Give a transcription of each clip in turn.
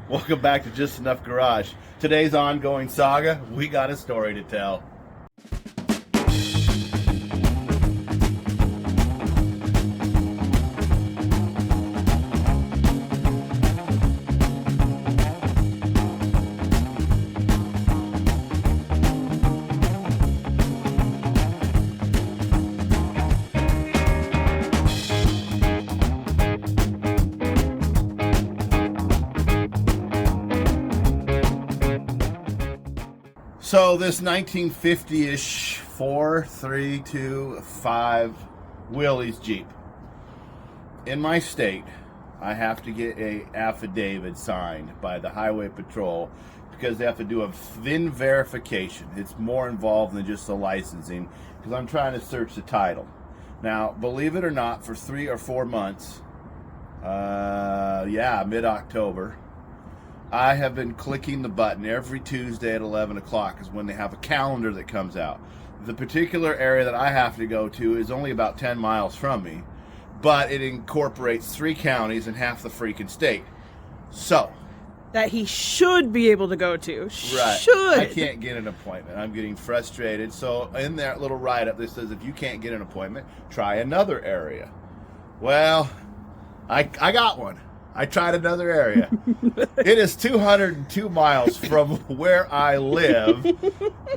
Welcome back to Just Enough Garage. Today's ongoing saga, we got a story to tell. So this 1950-ish 4.325 Willys Jeep. In my state, I have to get a affidavit signed by the Highway Patrol because they have to do a VIN verification. It's more involved than just the licensing because I'm trying to search the title. Now, believe it or not, for 3 or 4 months, mid-October, I have been clicking the button every Tuesday at 11 o'clock is when they have a calendar that comes out. The particular area that I have to go to is only about 10 miles from me, but it incorporates 3 counties and half the freaking state. So. That he should be able to go to. Right. Should. I can't get an appointment. I'm getting frustrated. So in that little write-up that says if you can't get an appointment, try another area. Well, I got one. I tried another area. It is 202 miles from where I live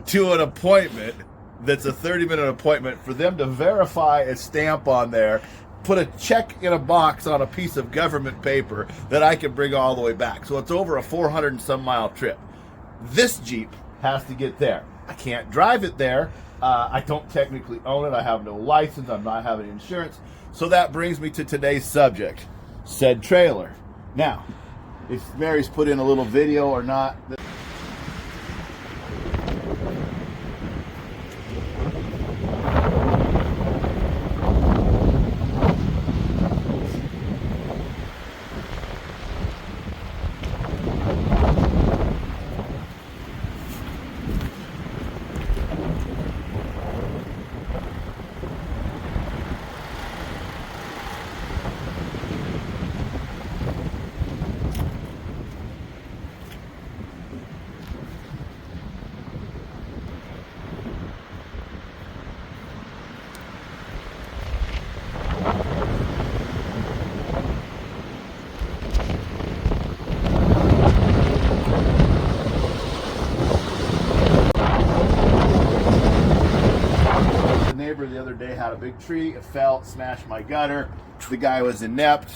to an appointment that's a 30-minute appointment for them to verify a stamp on there, put a check in a box on a piece of government paper that I can bring all the way back. So it's over a 400 and some mile trip. This Jeep has to get there. I can't drive it there. I don't technically own it. I have no license. I'm not having insurance. So that brings me to today's subject. Said trailer. Now, if Mary's put in a little video or not. The other day had a big tree. It fell, smashed my gutter. The guy was inept.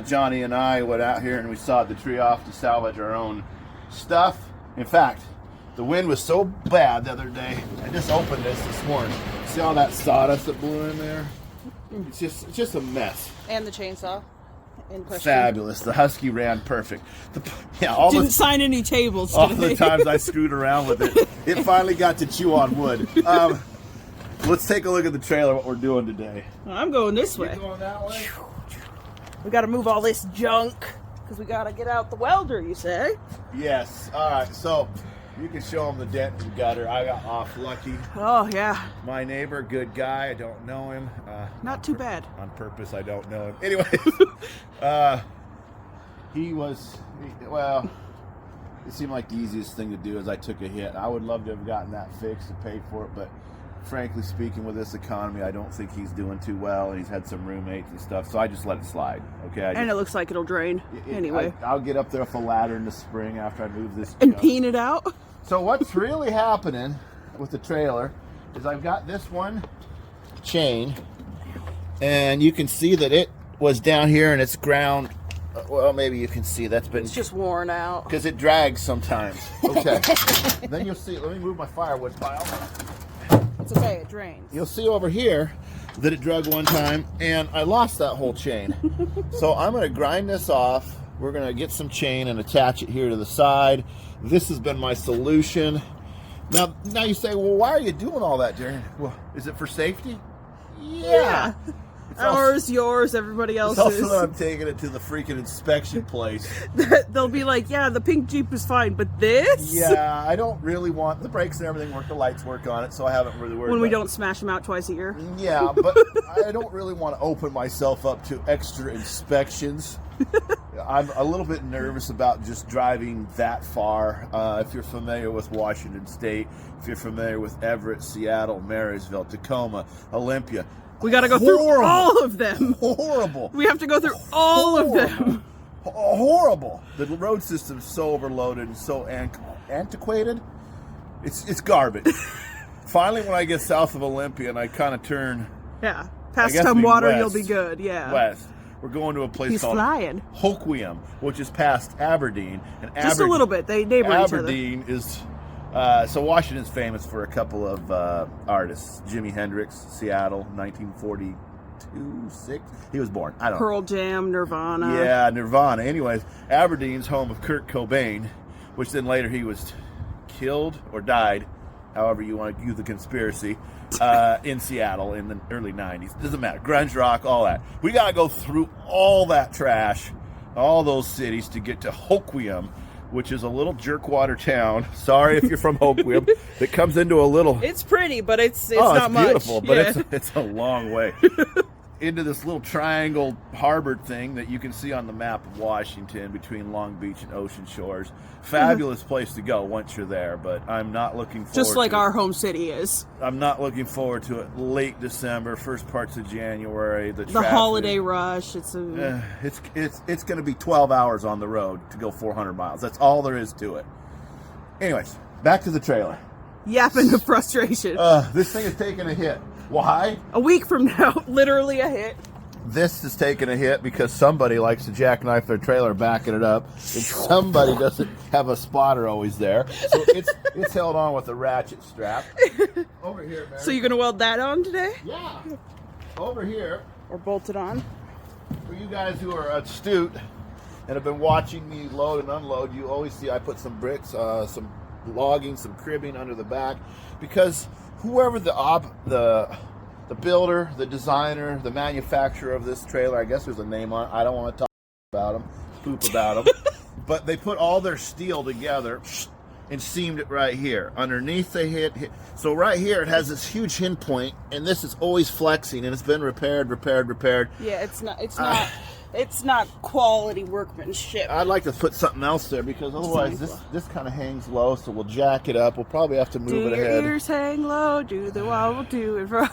Johnny and I went out here and we sawed the tree off to salvage our own stuff. In fact, the wind was so bad the other day. I just opened this morning. See all that sawdust that blew in there? It's just a mess. And the chainsaw in question. Fabulous. The Husky ran perfect. Didn't sign any tables today. All the times I screwed around with it, it finally got to chew on wood. Let's take a look at the trailer, what we're doing today. I'm going this way. You going that way? We got to move all this junk because we got to get out the welder, you say? Yes. All right. So you can show them the dent and gutter. I got off lucky. Oh, yeah. My neighbor, good guy. I don't know him. Not too bad. On purpose, I don't know him. Anyway, it seemed like the easiest thing to do is I took a hit. I would love to have gotten that fixed and paid for it, but frankly speaking, with this economy, I don't think he's doing too well, and he's had some roommates and stuff, so I just let it slide. Okay. And it looks like it'll drain anyway. I'll get up there with a ladder in the spring after I move this. And peen it out. So what's really happening with the trailer is I've got this one chain, and you can see that it was down here and it's ground. Well, maybe you can see that's been. It's just worn out. Because it drags sometimes. Okay. Then you'll see. Let me move my firewood pile. It's okay, it drains. You'll see over here that it drug one time, and I lost that whole chain. So I'm going to grind this off. We're going to get some chain and attach it here to the side. This has been my solution. Now you say, well, why are you doing all that, Darren? Well, is it for safety? Yeah. Ours, yours, everybody It's else's. also that I'm taking it to the freaking inspection place. They'll be like, yeah, the pink Jeep is fine, but this? Yeah, I don't really want the brakes and everything work, the lights work on it, so I haven't really worried When we about don't smash them out twice a year. Yeah, but I don't really want to open myself up to extra inspections. I'm a little bit nervous about just driving that far. If you're familiar with Washington State, if you're familiar with Everett, Seattle, Marysville, Tacoma, Olympia, We got to go through all of them. Horrible. We have to go through all of them. Horrible. The road system's so overloaded and so antiquated. It's garbage. Finally, when I get south of Olympia and I kind of turn... Yeah. Past I guess Tumwater, west, you'll be good. Yeah. West. We're going to a place He's called flying. Hoquiam, which is past Aberdeen. And Just a little bit. They neighbor each other. Aberdeen is... so Washington's famous for a couple of artists. Jimi Hendrix, Seattle, 1942, 6. He was born. I don't know. Pearl Jam, Nirvana. Yeah, Nirvana. Anyways, Aberdeen's home of Kurt Cobain, which then later he was killed or died, however you want to view the conspiracy, in Seattle in the early 90s. Doesn't matter. Grunge rock, all that. We got to go through all that trash, all those cities to get to Hoquiam, which is a little jerkwater town. Sorry if you're from Hoquiam. That comes into a little... It's pretty, but it's not much. It's beautiful, but Yeah. it's a long way. Into this little triangle harbor thing that you can see on the map of Washington between Long Beach and Ocean Shores. Fabulous place to go once you're there, but I'm not looking forward Just like to our home city is. I'm not looking forward to it late December, first parts of January. The The holiday rush. It's a... it's going to be 12 hours on the road to go 400 miles. That's all there is to it. Anyways, back to the trailer. yapping of frustration. This thing is taking a hit. Why? A week from now, literally a hit. This is taking a hit because somebody likes to jackknife their trailer backing it up, and somebody doesn't have a spotter always there. So it's held on with a ratchet strap. Over here, Mary. So you're gonna weld that on today? Yeah. Over here, Or bolt it on? for you guys who are astute and have been watching me load and unload, you always see I put some bricks, some logging, some cribbing under the back, because whoever the builder, the designer, the manufacturer of this trailer, I guess there's a name on it. I don't want to talk about them, poop about them, but they put all their steel together and seamed it right here. Underneath they hit. So right here it has this huge hinge point, and this is always flexing, and it's been repaired. Yeah, it's not quality workmanship. I'd like to put something else there because otherwise this kind of hangs low, so we'll jack it up. We'll probably have to move Do it your ahead. ears hang low, do the wobble, do it roll.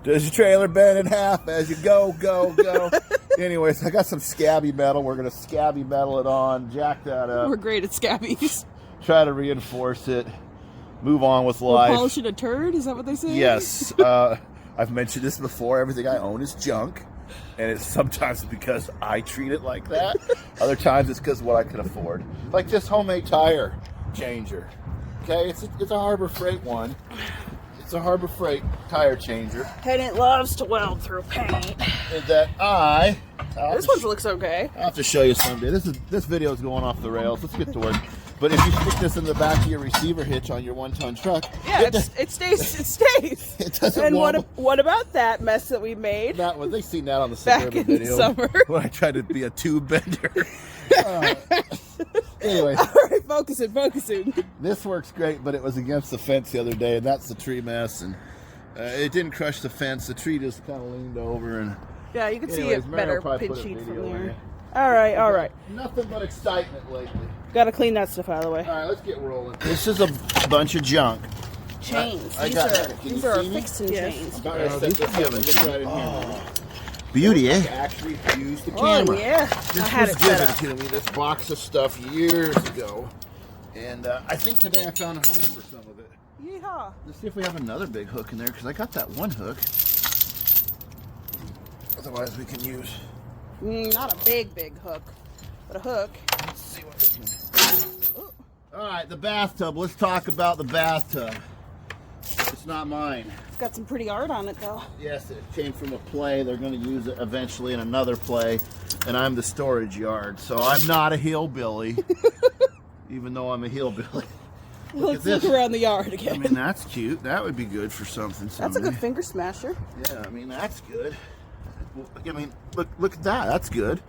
Does your trailer bend in half as you go? Anyways, I got some scabby metal. We're going to scabby metal it on, jack that up, We're great at scabbies. try to reinforce it, move on with We're life. polishing a turd, is that what they say? Yes. I've mentioned this before. Everything I own is junk. And it's sometimes because I treat it like that. Other times it's because what I can afford. Like this homemade tire changer. Okay, it's a Harbor Freight one. It's a Harbor Freight tire changer. And it loves to weld through paint. And that This one looks okay. I'll have to show you someday. This video is going off the rails. Let's get to work. But if you stick this in the back of your receiver hitch on your 1-ton truck, Yeah, it stays. It stays. It doesn't And wobble. what about that mess that we made? That one, they seen that on the Back Suburban in video summer. when I tried to be a tube bender. Anyway, All right, focusing. this works great, but it was against the fence the other day, and that's the tree mess, and it didn't crush the fence. The tree just kind of leaned over, and Yeah, you can see anyways, it Mary better will probably pinch put a sheet from video in there. it. All right. Nothing but excitement lately. Got to clean that stuff out of the way. All right, let's get rolling. This is a bunch of junk. Chains. I These got are that. Can you these are see me? fixing chains. About to set this up and get right in here. Beauty, eh? Actually use the Oh camera. yeah, This I had was it set given up. to me, this box of stuff years ago. And I think today I found a home for some of it. Yeehaw. Let's see if we have another big hook in there, because I got that one hook. Otherwise we can use... Not a big hook, but a hook. Let's see what we can... All right, the bathtub. Let's talk about the bathtub. It's not mine. It's got some pretty art on it though. Yes, it came from a play. They're going to use it eventually in another play. And I'm the storage yard, so I'm not a hillbilly. Even though I'm a hillbilly. Let's look around the yard again. I mean, that's cute. That would be good for something That's someday. a good finger smasher. Yeah, I mean, that's good. I mean, look at that. That's good.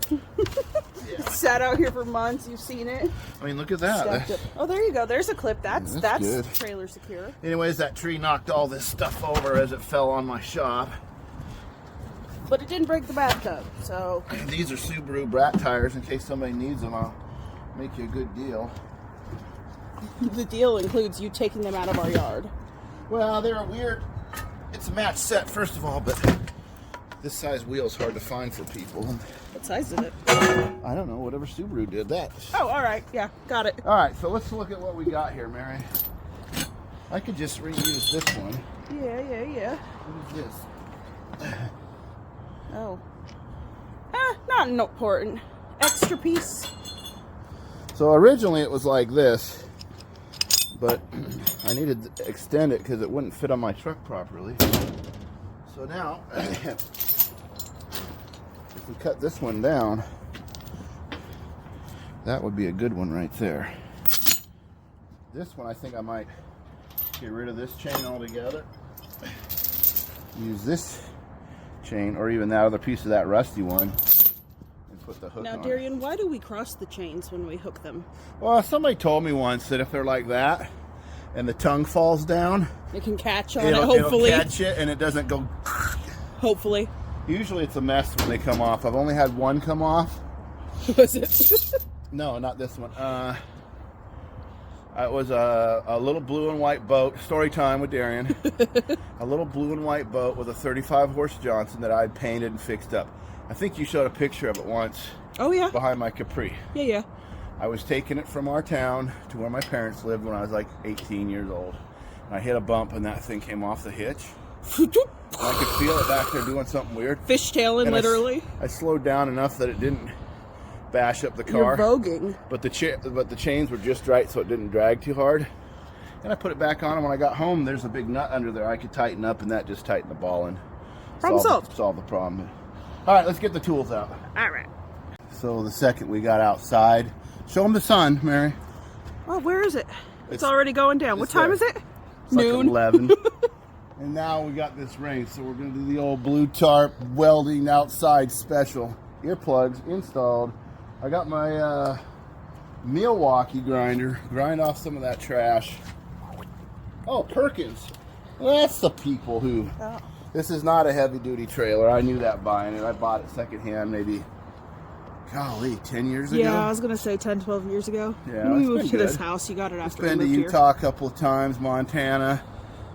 It's sat out here for months. You've seen it. I mean, look at that. Oh, there you go. There's a clip. That's good. trailer secure. Anyways, that tree knocked all this stuff over as it fell on my shop. But it didn't break the bathtub, so. These are Subaru Brat tires. In case somebody needs them, I'll make you a good deal. The deal includes you taking them out of our yard. Well, they're a weird. It's a match set, first of all, but this size wheel is hard to find for people. What size is it? I don't know. Whatever Subaru did that. Oh, all right. Yeah, got it. All right, so let's look at what we got here, Mary. I could just reuse this one. Yeah. What is this? Oh. Not important. Extra piece. So originally it was like this, but I needed to extend it because it wouldn't fit on my truck properly. So now, if we cut this one down, that would be a good one right there. This one, I think I might get rid of this chain altogether. Use this chain, or even that other piece of that rusty one, and put the hook now, on. Now, Darian, why do we cross the chains when we hook them? Well, somebody told me once that if they're like that, and the tongue falls down, it can catch on it, hopefully. It'll catch it, and it doesn't go... Hopefully. Usually it's a mess when they come off. I've only had one come off. Was it? No, not this one. It was a little blue and white boat. Story time with Darian. A little blue and white boat with a 35 horse Johnson that I had painted and fixed up. I think you showed a picture of it once. Oh, yeah. Behind my Capri. Yeah. I was taking it from our town to where my parents lived when I was like 18 years old. And I hit a bump and that thing came off the hitch. And I could feel it back there doing something weird. Fishtailing, literally. I slowed down enough that it didn't bash up the car. You're voguing. But the chains were just right so it didn't drag too hard. And I put it back on, and when I got home, there's a big nut under there I could tighten up, and that just tightened the ball in. Problem solved. Solve the problem. All right, let's get the tools out. All right. So the second we got outside, show them the sun, Mary. Oh, where is it? It's already going down. What time is it? It's Noon. Like 11. And now we got this rain, so we're going to do the old blue tarp welding outside special. Earplugs installed. I got my Milwaukee grinder. Grind off some of that trash. Oh, Perkins. Well, that's the people who... Oh. This is not a heavy-duty trailer. I knew that buying it. I bought it secondhand maybe, golly, 10 years ago? Yeah, I was going to say 10, 12 years ago. Yeah, when we moved to this house, you got it after we moved here. Been to Utah a couple of times, Montana.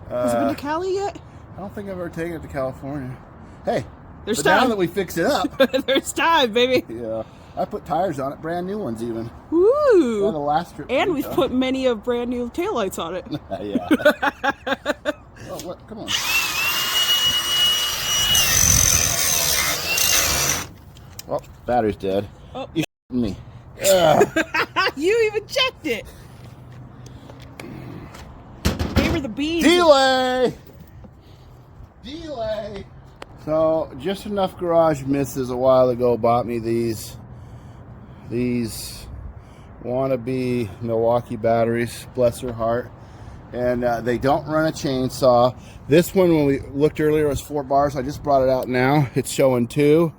Has it been to Cali yet? I don't think I've ever taken it to California. Hey, there's time. Now that we fixed it up. There's time, baby. Yeah. I put tires on it, brand new ones even. Woo! On the last trip. And we've put many of brand new taillights on it. Yeah. Oh, what? Come on. Oh, battery's dead. Oh. You me. You even checked it. Gave her the beans. Delay! So, just enough garage misses a while ago bought me these wannabe Milwaukee batteries, bless her heart. And they don't run a chainsaw. This one, when we looked earlier, was 4 bars. I just brought it out now. It's showing 2.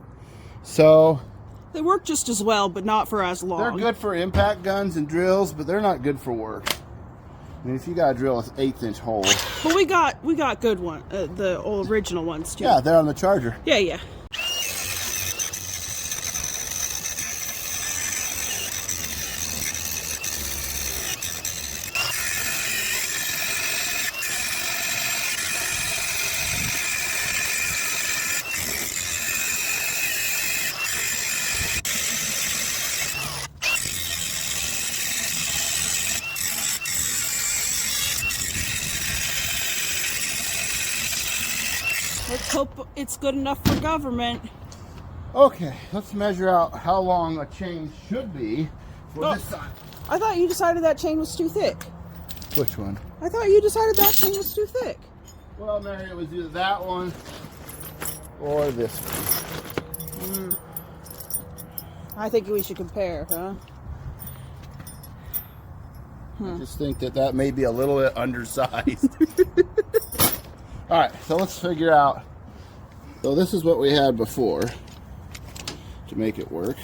So they work just as well, but not for as long. They're good for impact guns and drills, but they're not good for work. I mean, if you gotta drill an 1/8-inch hole. But we got good one, the old original ones too. Yeah, they're on the Charger. Yeah. Let's hope it's good enough for government. Okay, let's measure out how long a chain should be for this side. I thought you decided that chain was too thick. Which one? I thought you decided that chain was too thick. Well, Mary, it was either that one or this one. I think we should compare, huh? I just think that may be a little bit undersized. All right, so let's figure out So this is what we had before to make it work.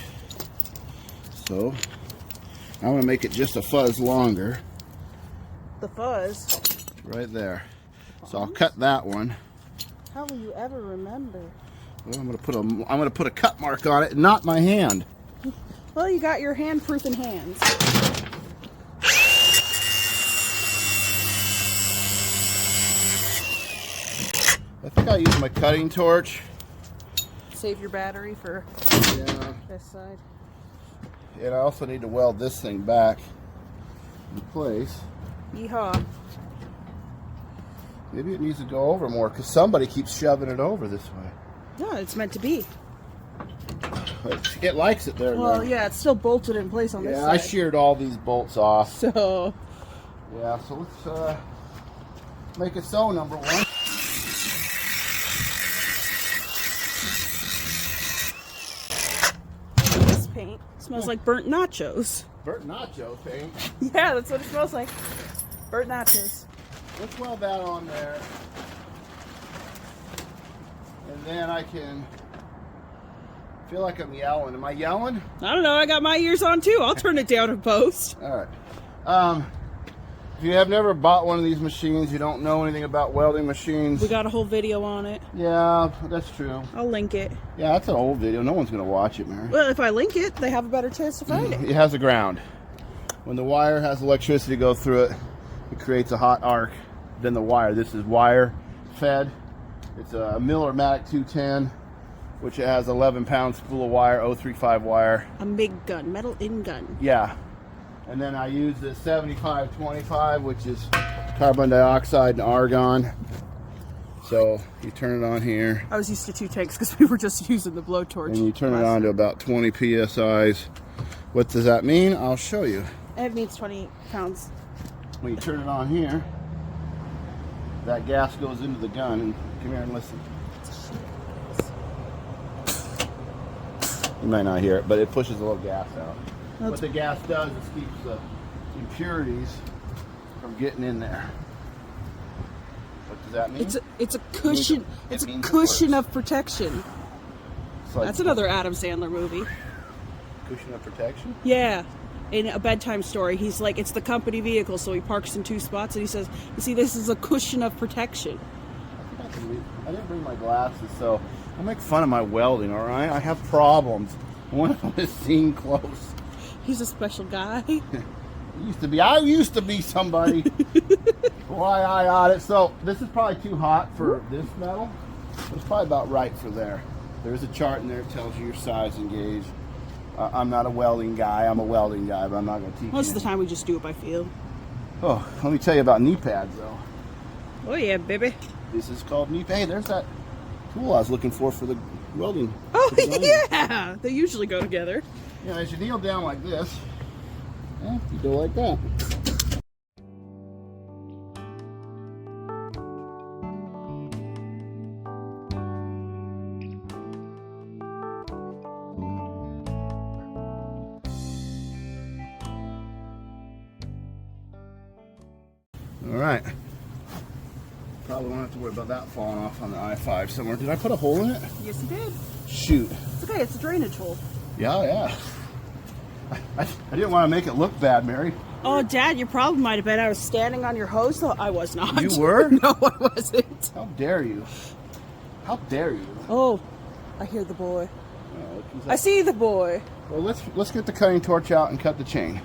So I'm going to make it just a fuzz longer. The fuzz? Right there. So I'll cut that one. How will you ever remember? Well, I'm going to put a cut mark on it, not my hand. Well, you got your hand-proofing hands. I think I'll use my cutting torch. Save your battery for this side. And I also need to weld this thing back in place. Yeehaw. Maybe it needs to go over more because somebody keeps shoving it over this way. Yeah, it's meant to be. It likes it there. Well, though. yeah, it's still bolted in place on this side. Yeah, I sheared all these bolts off. So. Yeah, so let's make it so, number one. This paint smells like burnt nachos. Burnt nacho paint. Yeah, that's what it smells like. Burnt nachos. Let's weld that on there. And then I can feel like I'm yelling. Am I yelling? I don't know. I got my ears on too. I'll turn it down in post. All right. If you have never bought one of these machines, you don't know anything about welding machines. We got a whole video on it. Yeah, that's true. I'll link it. Yeah, that's an old video. No one's going to watch it, Mary. Well, if I link it, they have a better chance to find it. It has a ground. When the wire has electricity go through it, it creates a hot arc. Then the wire. This is wire fed. It's a Miller-Matic 210, which it has 11 pound spool of wire, 035 wire. A MIG gun, metal in gun. Yeah. And then I use the 7525, which is carbon dioxide and argon. So you turn it on here. I was used to 2 tanks because we were just using the blowtorch. And you turn it on to about 20 psi's. What does that mean? I'll show you. It means 20 pounds. When you turn it on here, that gas goes into the gun. And come here and listen. You might not hear it, but it pushes a little gas out. What the gas does is keeps the impurities from getting in there. What does that mean? It's a cushion. It's a cushion of protection. Like, that's another Adam Sandler movie. Cushion of protection? Yeah. In A Bedtime Story, he's like, it's the company vehicle, so he parks in 2 spots, and he says, you see, this is a cushion of protection. I didn't bring my glasses, so I'll make fun of my welding, all right? I have problems. One of them is seen close. He's a special guy. I used to be somebody. Why I got it. So this is probably too hot for this metal. It's probably about right for there. There's a chart in there that tells you your size and gauge. I'm not a welding guy. I'm a welding guy, but I'm not going to teach you. Most of the time we just do it by feel. Oh, let me tell you about knee pads, though. Oh, yeah, baby. This is called knee pad. Hey, there's that tool I was looking for the welding. Oh, yeah. They usually go together. Yeah, as you kneel down like this, you go like that. All right. Probably won't have to worry about that falling off on the I-5 somewhere. Did I put a hole in it? Yes, you did. Shoot. It's okay. It's a drainage hole. Yeah. I didn't want to make it look bad, Mary. Oh, Dad, your problem might have been I was standing on your hose, though I was not. You were? No, I wasn't. How dare you? How dare you? Oh, I hear the boy. Oh, I see the boy. Well, let's get the cutting torch out and cut the chain.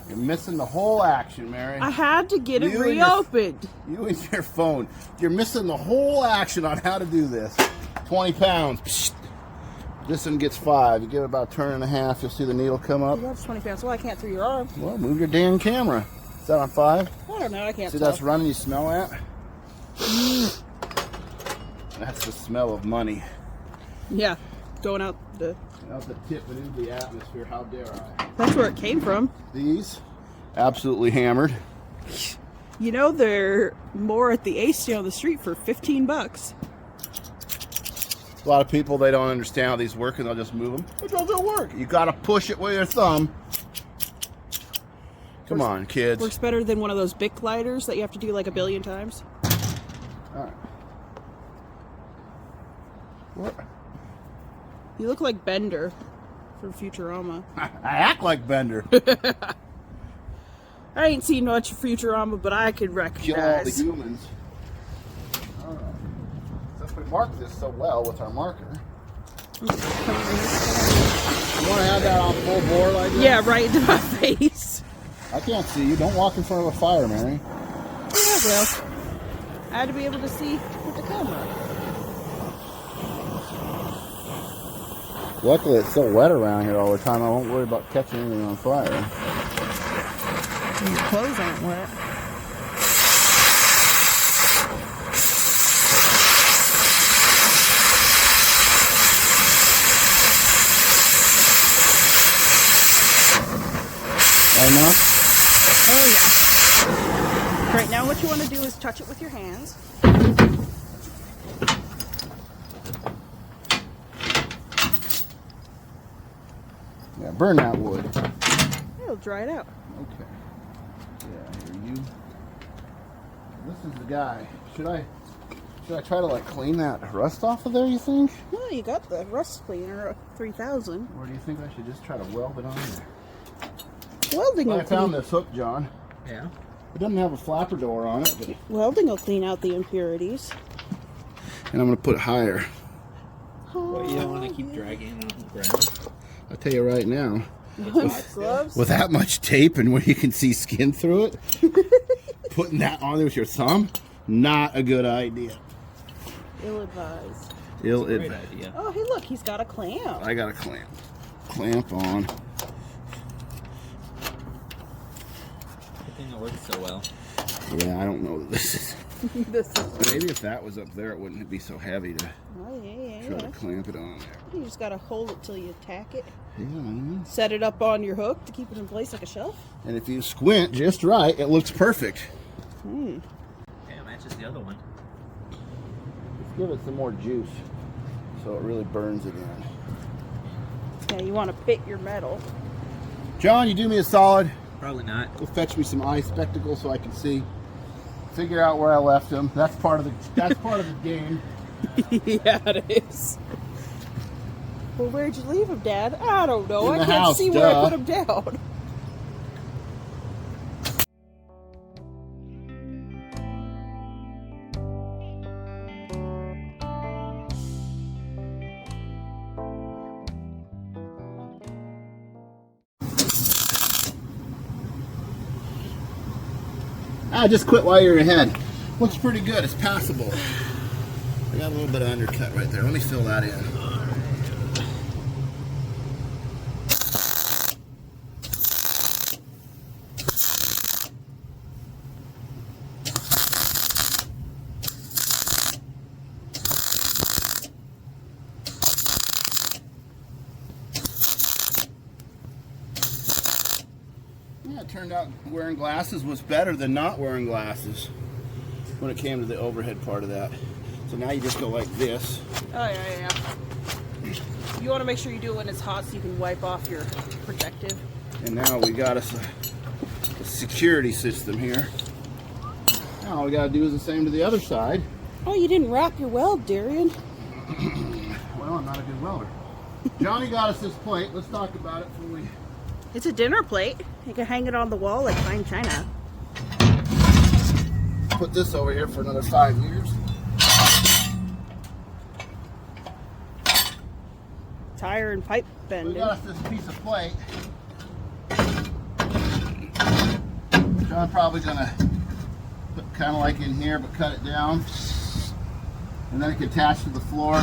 You're missing the whole action, Mary. I had to get it reopened. You and your phone. You're missing the whole action on how to do this. 20 pounds. Psst. This one gets 5. You give it about a turn and a half, you'll see the needle come up. That's 20 pounds. Well, I can't through your arm. Well, move your damn camera. Is that on 5? I don't know. I can't See, tell. that's running. You smell that? That's the smell of money. Yeah, going out the... Out the tip and into the atmosphere. How dare I? That's where it came from. These, absolutely hammered. You know, they're more at the Ace down the street for $15. A lot of people, they don't understand how these work and they'll just move them. It doesn't work. You got to push it with your thumb. Come on, kids. Works better than one of those Bic lighters that you have to do like a billion times. All right. What? You look like Bender from Futurama. I act like Bender. I ain't seen much of Futurama, but I could Kill all the recognize. humans. All right. Since we marked this so well with our marker, you want to have that on full bore like this? Yeah, right into my face. I can't see you. Don't walk in front of a fire, Mary. Yeah, well, I had to be able to see with the camera. Luckily, it's so wet around here all the time. I won't worry about catching anything on fire. Your clothes aren't wet. Right now? Oh yeah. Right now, what you want to do is touch it with your hands. Yeah, burn that wood. It'll dry it out. Okay. Yeah, here you. This is the guy. Should I try to like clean that rust off of there, you think? Well, you got the rust cleaner 3000. Or do you think I should just try to weld it on there? Welding will I found clean. this hook, John. Yeah. It doesn't have a flapper door on it, but Welding will clean out the impurities. and I'm gonna put it higher. Well, you don't want to keep dragging it on the ground. I'll tell you right now, Gloves. with that much tape and where you can see skin through it, putting that on there with your thumb, not a good idea. Ill-advised. Great Advised. idea. Oh, hey, look, he's got a clamp. I got a clamp on. Good thing it works so well. Yeah, I don't know that this is. This is. Maybe if that was up there, it wouldn't be so heavy to Oh, yeah. try to clamp it on there. You just gotta hold it till you tack it. Yeah, man. Set it up on your hook to keep it in place like a shelf. And if you squint just right, it looks perfect. Hmm. Yeah, it matches the other one. Let's give it some more juice so it really burns it in. Yeah, you want to pit your metal. John, you do me a solid. Probably not. Go fetch me some eye spectacles so I can see. Figure out where I left them. That's part of the game. Yeah, it is. Well, where'd you leave him, Dad? I don't know. In I the can't house, see where I duh. put him down. Just quit while you're ahead. Looks pretty good. It's passable. I got a little bit of undercut right there. Let me fill that in. Yeah, it turned out wearing glasses was better than not wearing glasses when it came to the overhead part of that. So now you just go like this. Oh, yeah. You want to make sure you do it when it's hot so you can wipe off your protective. And now we got us a security system here. Now all we gotta do is the same to the other side. Oh, you didn't wrap your weld, Darian. Well, I'm not a good welder. Johnny got us this plate. Let's talk about it before we... It's a dinner plate. You can hang it on the wall like fine china. Put this over here for another 5 years. Tire and pipe We bending. got us this piece of plate. Which I'm probably gonna put kind of like in here, but cut it down. And then it can attach to the floor.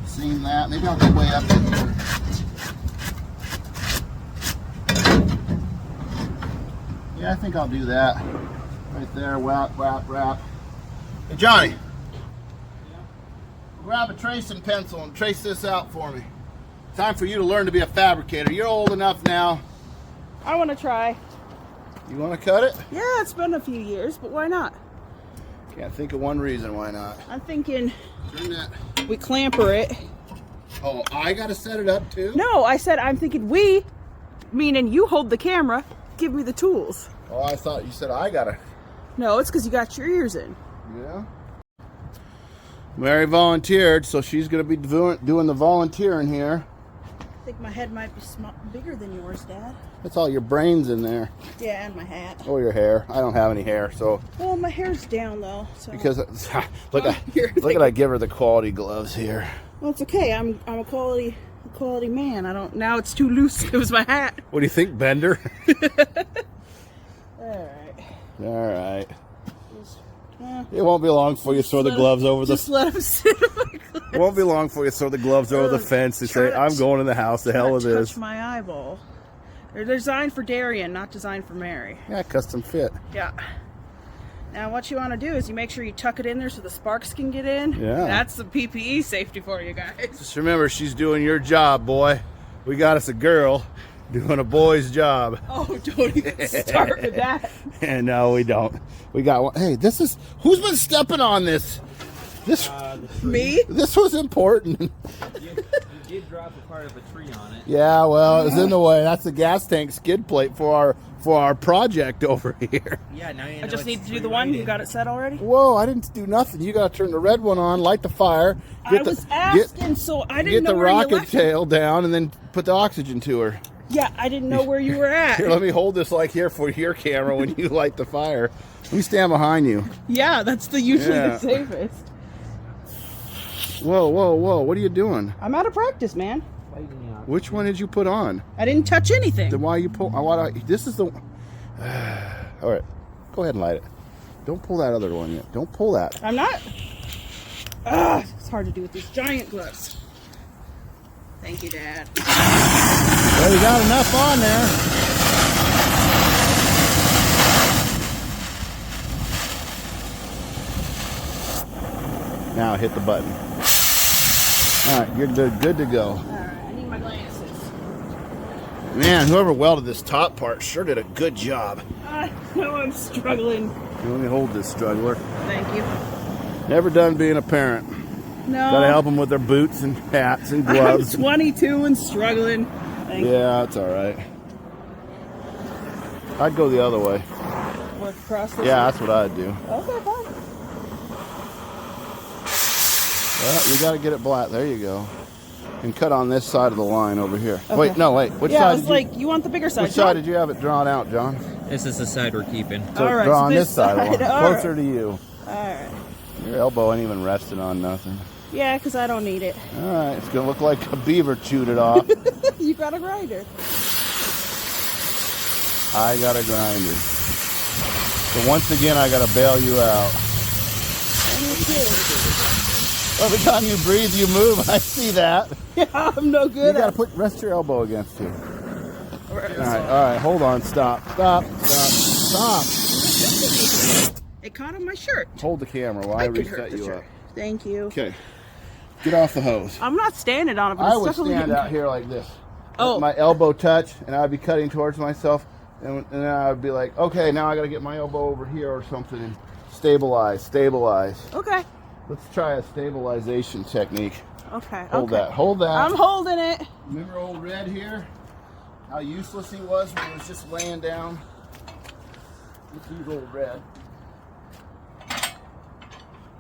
Seam that. Maybe I'll go way up in here. Yeah, I think I'll do that. Right there, wrap. Hey, Johnny. Grab a tracing pencil and trace this out for me. Time for you to learn to be a fabricator. You're old enough now. I want to try. You want to cut it? Yeah, it's been a few years, but why not? Can't think of one reason why not. I'm thinking Turn that. we clamper it. Oh, I got to set it up too? No, I said I'm thinking we, meaning you hold the camera, give me the tools. Oh, I thought you said I got to. No, it's because you got your ears in. Yeah? Mary volunteered, so she's going to be doing the volunteering here. I think my head might be bigger than yours, Dad. That's all your brains in there. Yeah, and my hat. Or your hair. I don't have any hair, so. Well, my hair's down though. So. Because look at I give her the quality gloves here. Well, it's okay. I'm a quality man. I don't. Now it's too loose. It was my hat. What do you think, Bender? All right. It won't be long before you throw the gloves over the. Just let them sit. It won't be long before you throw the gloves over the fence and say, "I'm going in the house." The hell with this. Touch my eyeball. They're designed for Darian, not designed for Mary. Yeah, custom fit. Yeah. Now what you want to do is you make sure you tuck it in there so the sparks can get in. Yeah. That's the PPE safety for you guys. Just remember, she's doing your job, boy. We got us a girl doing a boy's job. Oh, don't even start with that. And no, we don't. We got one. Hey, who's been stepping on this? Me? This was important. You did drop a part of a tree on it. Yeah, well, it was in the way. That's the gas tank skid plate for our project over here. Yeah, now you know. I just need to do the one. You got it set already? Whoa, I didn't do nothing. You got to turn the red one on, light the fire. I was asking, so I didn't know where you left Get the rocket tail down, and then put the oxygen to her. Yeah, I didn't know where you were at. Here, let me hold this like here for your camera when you light the fire. Let me stand behind you. Yeah, that's usually the safest. Whoa, whoa, whoa. What are you doing? I'm out of practice, man. Which one did you put on? I didn't touch anything. Then why you pull? This is the. All right, go ahead and light it. Don't pull that other one yet. Don't pull that. I'm not. It's hard to do with these giant gloves. Thank you, Dad. Well, you got enough on there. Now hit the button. All right, you're good to go. All right, I need my glasses. Man, whoever welded this top part sure did a good job. I know I'm struggling. Let me hold this, struggler. Thank you. Never done being a parent. No. Gotta help them with their boots and hats and gloves. I'm 22 and struggling. Thank you. Yeah, it's all right. I'd go the other way. Work across this Yeah, way? that's what I'd do. Okay, fine. Well, you got to get it black. There you go. And cut on this side of the line over here. Okay. Wait, no, wait. Which Yeah, side I was like, you want the bigger side? Which side did you have it drawn out, John? This is the side we're keeping. So All right, draw so on this this side, side. All closer to you. All right. Your elbow ain't even resting on nothing. Yeah, because I don't need it. All right, it's gonna look like a beaver chewed it off. You got a grinder. I got a grinder. So once again, I gotta bail you out. Every time you breathe, you move. I see that. Yeah, I'm no good. You gotta rest your elbow against you. All right, hold on, stop. It caught on my shirt. Hold the camera while I reset you up. Thank you. Okay, get off the hose. I'm not standing on it, but I it's would definitely stand getting out here like this. Oh. My elbow touch, and I'd be cutting towards myself, and then I'd be like, okay, now I gotta get my elbow over here or something and stabilize. Okay. Let's try a stabilization technique. Okay. Hold okay. that. Hold that. I'm holding it. Remember old Red here? How useless he was when he was just laying down? Let's use old Red.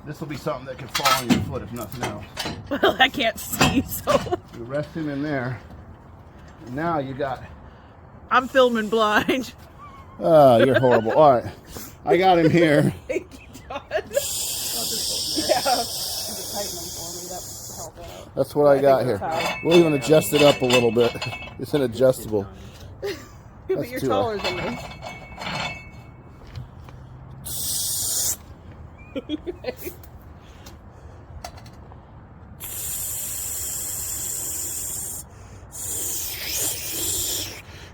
This will be something that can fall on your foot if nothing else. Well, I can't see, so You rest him in there. And now you got... I'm filming blind. Oh, you're horrible. All right. I got him here. Thank you, John. Yeah. Tighten them for me. That would help out. That's what I got here. tight. We'll even adjust it up a little bit. It's an adjustable. Yeah, but That's you're too taller than me.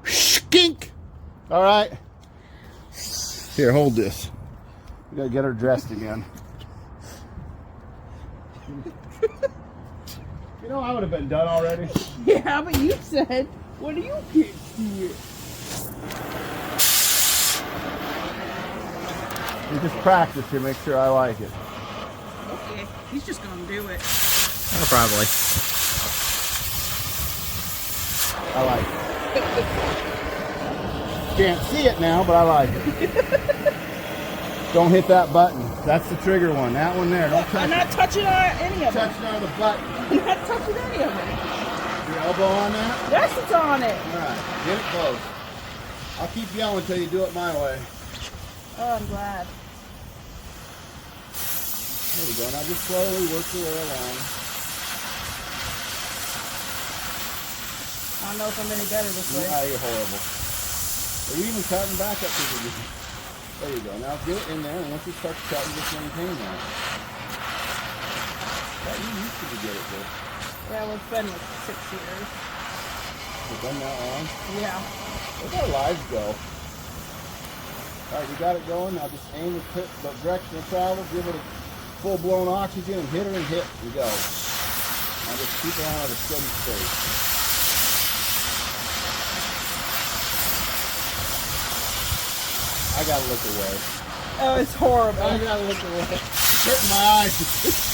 Skink! All right. Here, hold this. We gotta get her dressed again. You know, I would have been done already. Yeah, but you said, what do you kids do? We just practice here, make sure I like it. Okay, he's just gonna do it. Oh, probably. I like it. Can't see it now, but I like it. Don't hit that button. That's the trigger one. That one there. Don't touch I'm not touching any of them. touching on the button. I'm not touching any of them. Your elbow on that? Yes, it's on it. All right. Get it close. I'll keep yelling until you do it my way. Oh, I'm glad. There you go. Now just slowly work your way along. I don't know if I'm any better this way. Ah, you're horrible. Are you even cutting back up to the... There you go. Now get it in there, and once you start cutting, just maintain that. That you used to get it there. Yeah, well, it's been like 6 years. It's been that long? Yeah. Where'd our lives go? Alright, you got it going. Now just aim the direction of travel, give it a full-blown oxygen, and hit her and hit. You go. Now just keep her on at a steady pace. I gotta look away. Oh, it's horrible. I gotta look away. It's hurting my eyes.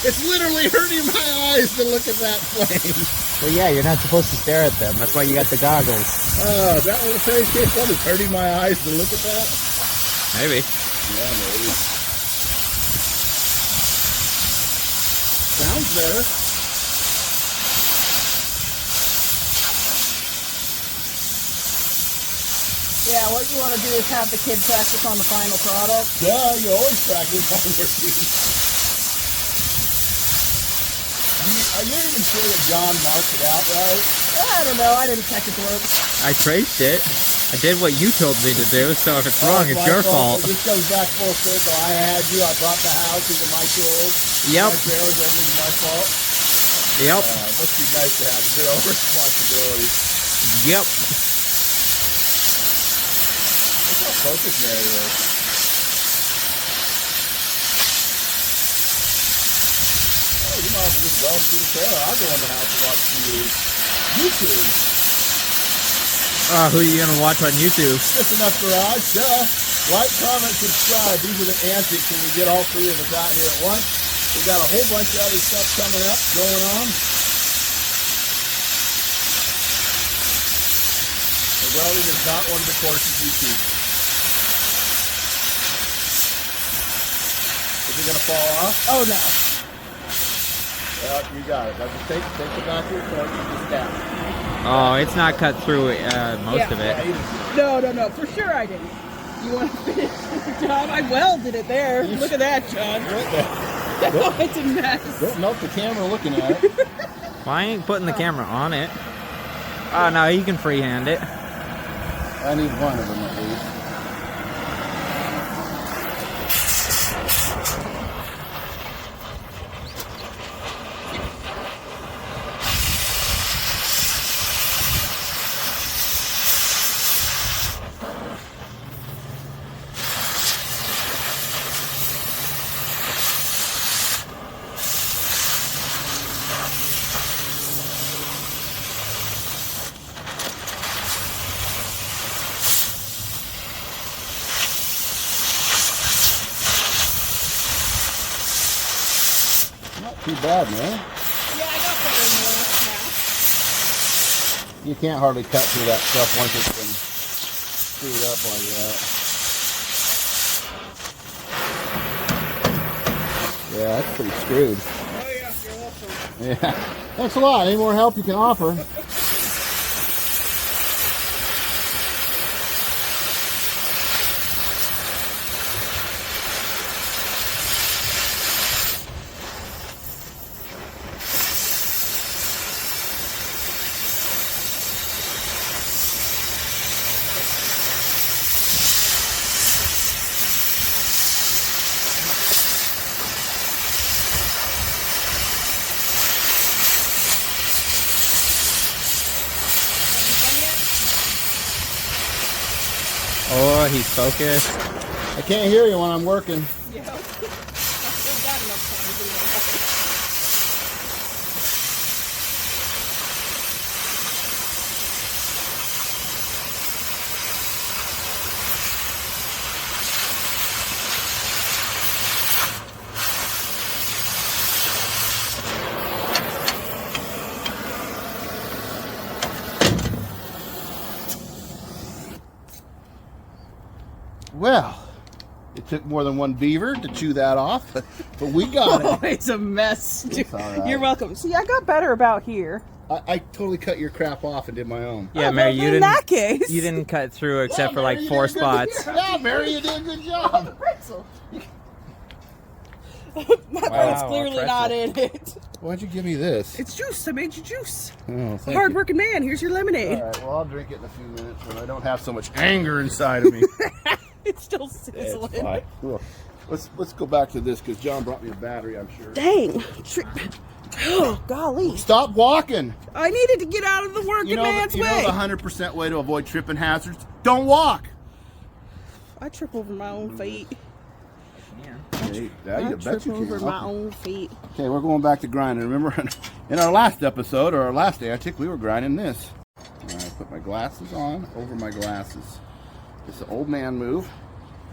It's literally hurting my eyes to look at that plane. Well, yeah, you're not supposed to stare at them. That's why you got the goggles. Oh, is that what the ferry case was? It's hurting my eyes to look at that? Maybe. Yeah, maybe. Sounds better. Yeah, what you want to do is have the kid practice on the final product. Yeah, you always practice on your team. Are you even sure that John marked it out right? I don't know. I didn't check his work. I traced it. I did what you told me to do, so if it's wrong, it's my your fault. This goes back full circle. I had you. I brought the house into my tools. Yep. My trailer's everything's my fault. Yep. It must be nice to have zero responsibility. Yep. Look how focused Mary is. Oh, you might as well just weld through the trailer. I'll go in the house and watch YouTube. Who are you going to watch on YouTube? Just enough garage, duh. Like, comment, subscribe. These are the antics when we get all three of us out here at once. We got a whole bunch of other stuff coming up, going on. The welding is not one of the courses we teach. Is it gonna fall off? Oh, no. Well, you got it. Now just take the back of your torch and just down. Oh, it's not cut through most of it. Yeah, you just- No. For sure I didn't. You want to finish the job? I welded it there. Look at that, John. Oh, it's a mess. Don't melt the camera looking at it. Well, I ain't putting the camera on it. Oh, no, you can freehand it. I need one of them at least. Not too bad, man. Yeah, I got better in the last half. You can't hardly cut through that stuff once it's been screwed up like that. Yeah, that's pretty screwed. Oh, yeah, you're welcome. Yeah. Thanks a lot. Any more help you can offer? Oh, he's focused. I can't hear you when I'm working. Yeah. I've still got enough time to do that. Well, It took more than one beaver to chew that off, but we got Oh, it. it's a mess. It's all right. You're welcome. See, I got better about here. I totally cut your crap off and did my own. Yeah, Oh, Mary, well, you in that case. You didn't cut through except for Mary, like you 4 did a good- spots. Yeah, Mary, you did a good job. Pretzel. My Wow, brain's clearly a not in it. Why'd you give me this? It's juice. I made you juice. Oh, thank Hard-working man. Here's your lemonade. All right, well, I'll drink it in a few minutes when I don't have so much anger inside of me. It's still It's sizzling. fine. Ugh. Let's go back to this because John brought me a battery, I'm sure. Dang. Oh, golly. Stop walking. I needed to get out of the working man's you way. know the 100% way to avoid tripping hazards? Don't walk. I trip over my own feet. Hey, yeah, I you bet trip you over can. my own feet. Okay, we're going back to grinding. Remember, in our last episode, or our last day, I think we were grinding this. All right, put my glasses on over my glasses. It's an old man move.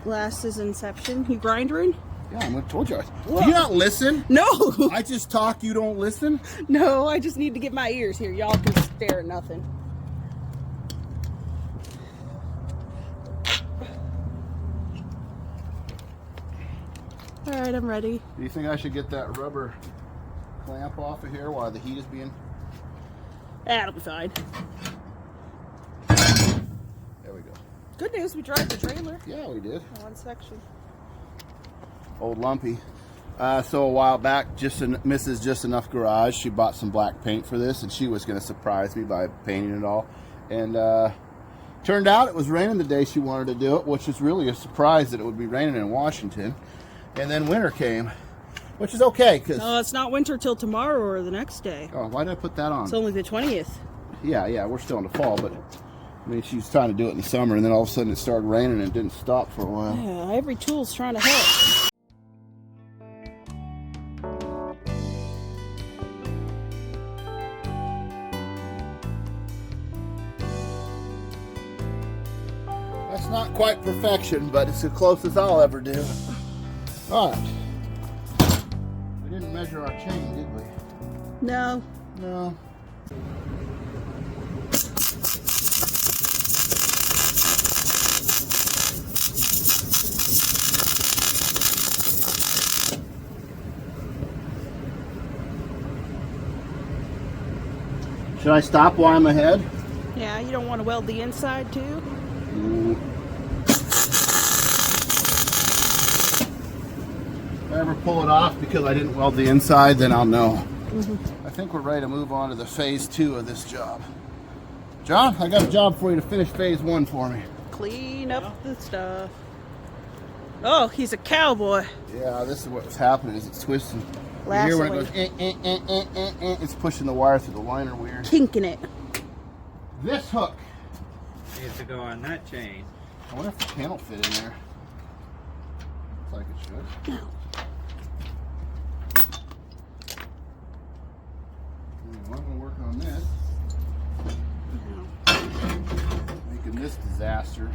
Glasses inception. You grindering? Yeah, I told you. Whoa. Do you not listen? No. I just talk, you don't listen? No, I just need to get my ears here. Y'all can stare at nothing. All right, I'm ready. Do you think I should get that rubber clamp off of here while the heat is being... That'll be fine. There we go. Good news, we drive the trailer. Yeah, we did. One section. Old Lumpy. So a while back, Mrs. Just Enough Garage, she bought some black paint for this, and she was going to surprise me by painting it all. And turned out it was raining the day she wanted to do it, which is really a surprise that it would be raining in Washington. And then winter came, which is okay, because... No, it's not winter till tomorrow or the next day. Oh, why did I put that on? It's only the 20th. Yeah, we're still in the fall, but... I mean, she was trying to do it in the summer, and then all of a sudden it started raining and it didn't stop for a while. Yeah, every tool's trying to help. That's not quite perfection, but it's the closest I'll ever do. All right. We didn't measure our chain, did we? No. No. Should I stop while I'm ahead? Yeah, you don't want to weld the inside too? If I ever pull it off because I didn't weld the inside, then I'll know. I think we're ready to move on to the phase 2 of this job. John, I got a job for you to finish phase 1 for me. Clean up the stuff. Oh, he's a cowboy. Yeah, this is what's happening is it's twisting. You Lasso hear when it goes, it's pushing the wire through the liner weird. Kinking it. This hook. Needs to go on that chain. I wonder if the pan will fit in there. Looks like it should. No. I'm going to work on this. Making this disaster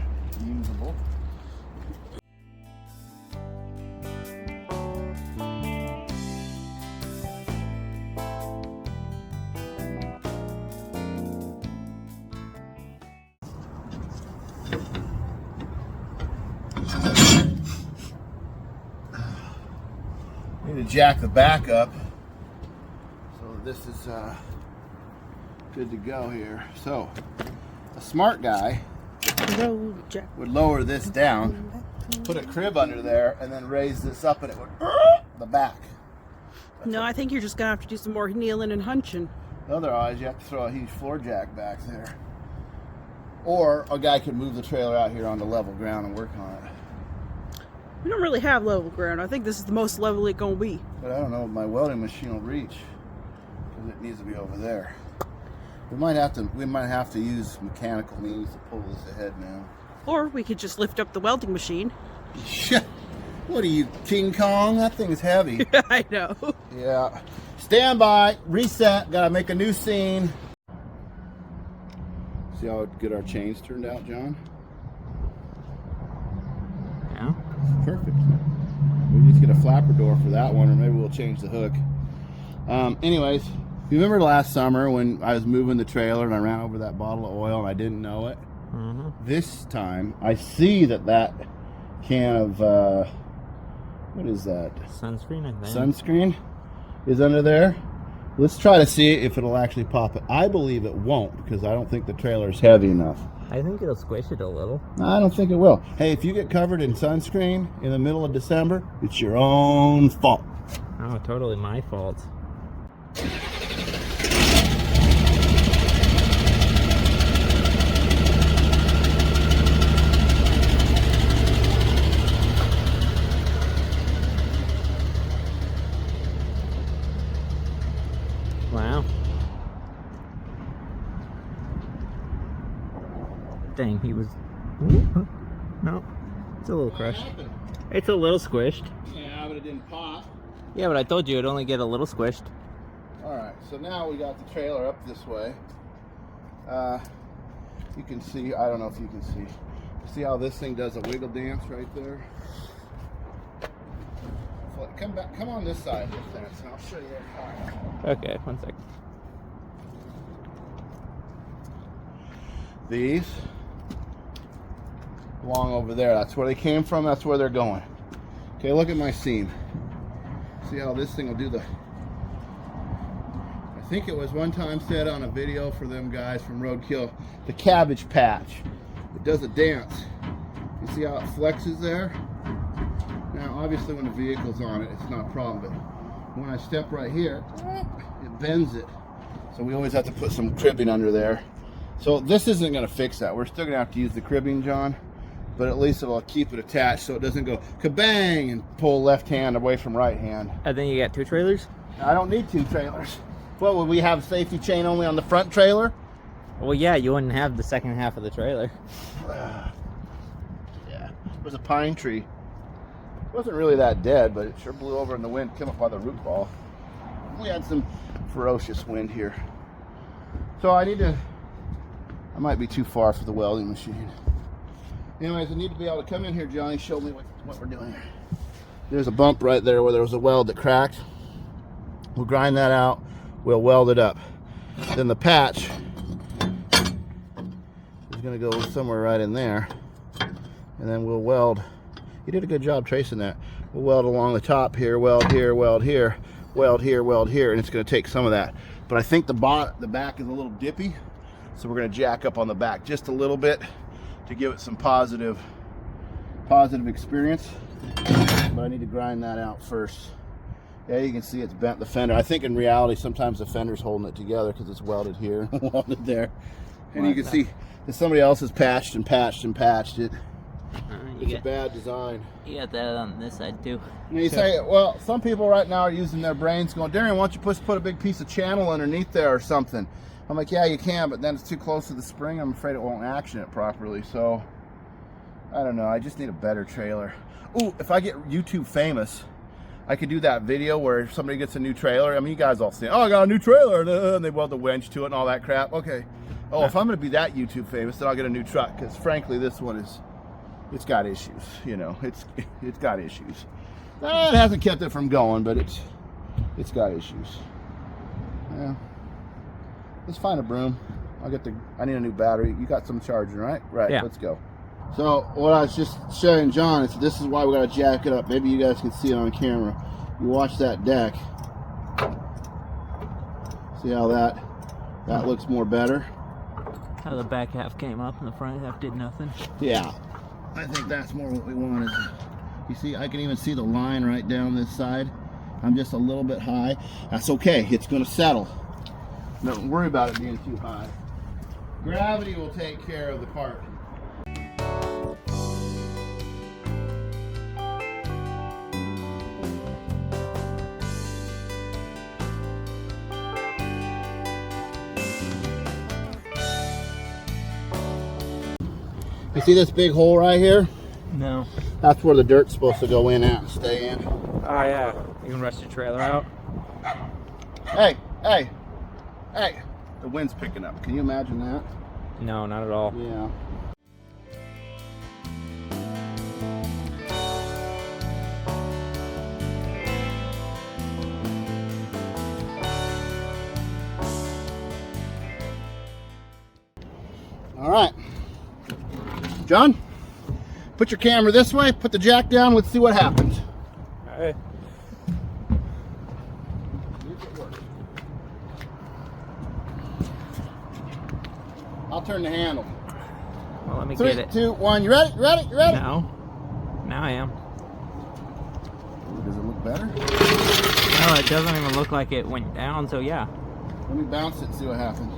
usable. Need to jack the back up. So this is good to go here. So a smart guy would lower this down, put a crib under there, and then raise this up, and it would the back. No, I think you're just gonna have to do some more kneeling and hunching. Otherwise, you have to throw a huge floor jack back there. Or a guy could move the trailer out here on the level ground and work on it. We don't really have level ground. I think this is the most level it's gonna be. But I don't know if my welding machine will reach, because it needs to be over there. We might have to use mechanical means to pull this ahead now. Or we could just lift up the welding machine. What are you, King Kong? That thing is heavy. I know. Yeah. Stand by, reset, gotta make a new scene. See how good our chains turned out, John? Yeah. Perfect. We just get a flapper door for that one, or maybe we'll change the hook. Anyways, you remember last summer when I was moving the trailer and I ran over that bottle of oil and I didn't know it? Mm-hmm. This time, I see that can of, what is that? Sunscreen, I think. Sunscreen is under there. Let's try to see if it'll actually pop it. I believe it won't because I don't think the trailer is heavy enough. I think it'll squish it a little. I don't think it will. Hey, if you get covered in sunscreen in the middle of December, it's your own fault. Oh, totally my fault. Wow. Dang, he was... No, it's a little crushed. It's a little squished. Yeah, but it didn't pop. Yeah, but I told you it'd only get a little squished. Alright, so now we got the trailer up this way. You can see, I don't know if you can see. See how this thing does a wiggle dance right there? Come back, come on this side of the fence and I'll show you that car. Okay, 1 second. These along over there, that's where they came from, that's where they're going. Okay, look at my seam. See how this thing will do the... I think it was one time said on a video for them guys from Roadkill, the cabbage patch. It does a dance. You see how it flexes there? Now, obviously when the vehicle's on it, it's not a problem, but when I step right here, it bends it. So we always have to put some cribbing under there. So this isn't going to fix that. We're still going to have to use the cribbing, John, but at least it'll keep it attached so it doesn't go kabang and pull left hand away from right hand. And then you got 2 trailers? I don't need 2 trailers. Well, would we have safety chain only on the front trailer? Well, yeah, you wouldn't have the second half of the trailer. Yeah, it was a pine tree. It wasn't really that dead, but it sure blew over in the wind, came up by the root ball. We had some ferocious wind here. So I might be too far for the welding machine. Anyways, I need to be able to come in here, Johnny, show me what we're doing here. There's a bump right there where there was a weld that cracked. We'll grind that out, we'll weld it up. Then the patch is gonna go somewhere right in there. And then we'll weld. You did a good job tracing that. We'll weld along the top here, weld here, weld here, weld here, weld here, and it's gonna take some of that. But I think the back is a little dippy, so we're gonna jack up on the back just a little bit to give it some positive experience. But I need to grind that out first. Yeah, you can see it's bent the fender. I think in reality, sometimes the fender's holding it together because it's welded here, welded there. And you can see that somebody else has patched and patched and patched it. It's a bad design. You got that on this side too. And you say, well, some people right now are using their brains going, Darian, why don't you put a big piece of channel underneath there or something? I'm like, yeah, you can, but then it's too close to the spring. I'm afraid it won't action it properly. So, I don't know. I just need a better trailer. Ooh, if I get YouTube famous, I could do that video where somebody gets a new trailer. I mean, you guys all say, oh, I got a new trailer, and they weld the winch to it and all that crap. Okay. Oh, if I'm going to be that YouTube famous, then I'll get a new truck, because frankly, this one it's got issues. You know, it's got issues. It hasn't kept it from going, but it's got issues. Yeah. Let's find a broom. I need a new battery. You got some charging, right? Right. Yeah. Let's go. So what I was just showing John is this is why we got to jack it up. Maybe you guys can see it on camera. You watch that deck. See how that looks more better? How the back half came up and the front half did nothing. Yeah. I think that's more what we want. You see, I can even see the line right down this side. I'm just a little bit high. That's okay. It's going to settle. Don't worry about it being too high. Gravity will take care of the part. You see this big hole right here? No. That's where the dirt's supposed to go in at and stay in. Oh yeah. You can rust your trailer out. Hey, hey, hey. The wind's picking up. Can you imagine that? No, not at all. Yeah. All right. John, Put your camera this way, put the jack down, let's see what happens. All right. I'll turn the handle. Well, let me 3, get it. 2, 1. You ready? You ready? You ready? Now I am. Ooh, does it look better? No, it doesn't even look like it went down, so yeah. Let me bounce it and see what happens.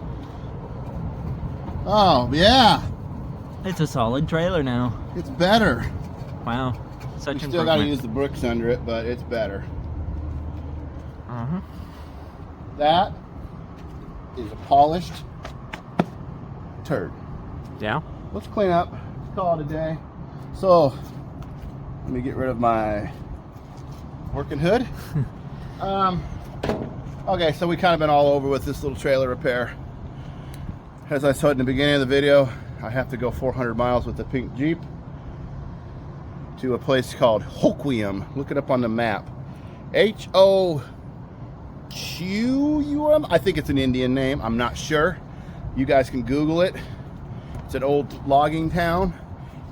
Oh, yeah. It's a solid trailer now. It's better. Wow. Such We still got to improvement. use the bricks under it, but it's better. Uh-huh. That is a polished turd. Yeah. Let's clean up. Call it a day. So, let me get rid of my working hood. Okay, so we kind of been all over with this little trailer repair. As I said in the beginning of the video, I have to go 400 miles with the pink Jeep to a place called Hoquiam. Look it up on the map. Hoquum. I think it's an Indian name. I'm not sure. You guys can Google it. It's an old logging town.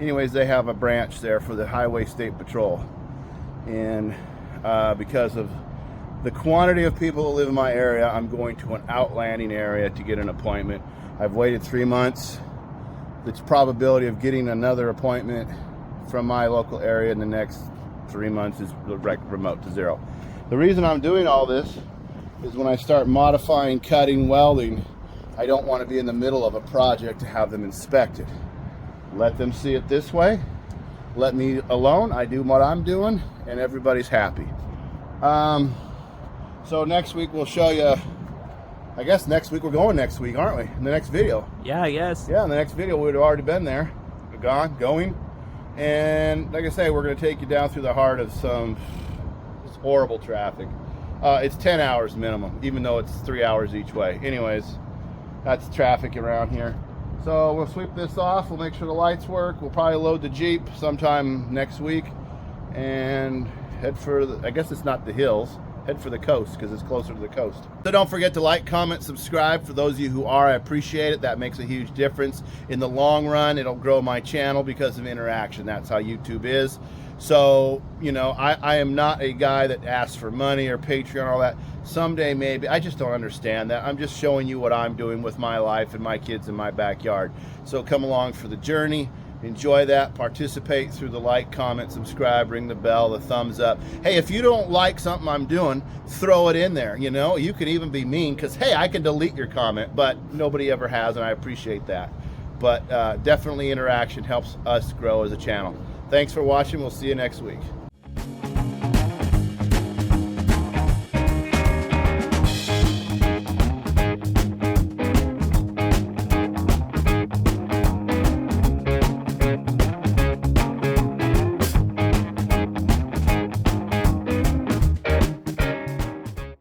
Anyways, they have a branch there for the Highway State Patrol. And because of the quantity of people that live in my area, I'm going to an outlanding area to get an appointment. I've waited 3 months. The probability of getting another appointment from my local area in the next 3 months is remote to zero. The reason I'm doing all this is when I start modifying, cutting, welding, I don't want to be in the middle of a project to have them inspected. Let them see it this way. Let me alone. I do what I'm doing, and everybody's happy. So next week we'll show you. I guess next week we're going next week, aren't we? In the next video. Yeah, I guess. Yeah, in the next video we'd have already been there, going. And like I say, we're going to take you down through the heart of some horrible traffic. It's 10 hours minimum, even though it's 3 hours each way. Anyways, that's traffic around here. So we'll sweep this off. We'll make sure the lights work. We'll probably load the Jeep sometime next week and head for the, I guess it's not the hills. Head for the coast because it's closer to the coast. So don't forget to like, comment, subscribe. For those of you who are, I appreciate it. That makes a huge difference. In the long run, it'll grow my channel because of interaction. That's how YouTube is. So, you know, I am not a guy that asks for money or Patreon or all that. Someday maybe. I just don't understand that. I'm just showing you what I'm doing with my life and my kids in my backyard. So come along for the journey. Enjoy that, participate through the like, comment, subscribe, ring the bell, the thumbs up. Hey, if you don't like something I'm doing, throw it in there, you know? You can even be mean because, hey, I can delete your comment, but nobody ever has, and I appreciate that. But definitely interaction helps us grow as a channel. Thanks for watching. We'll see you next week.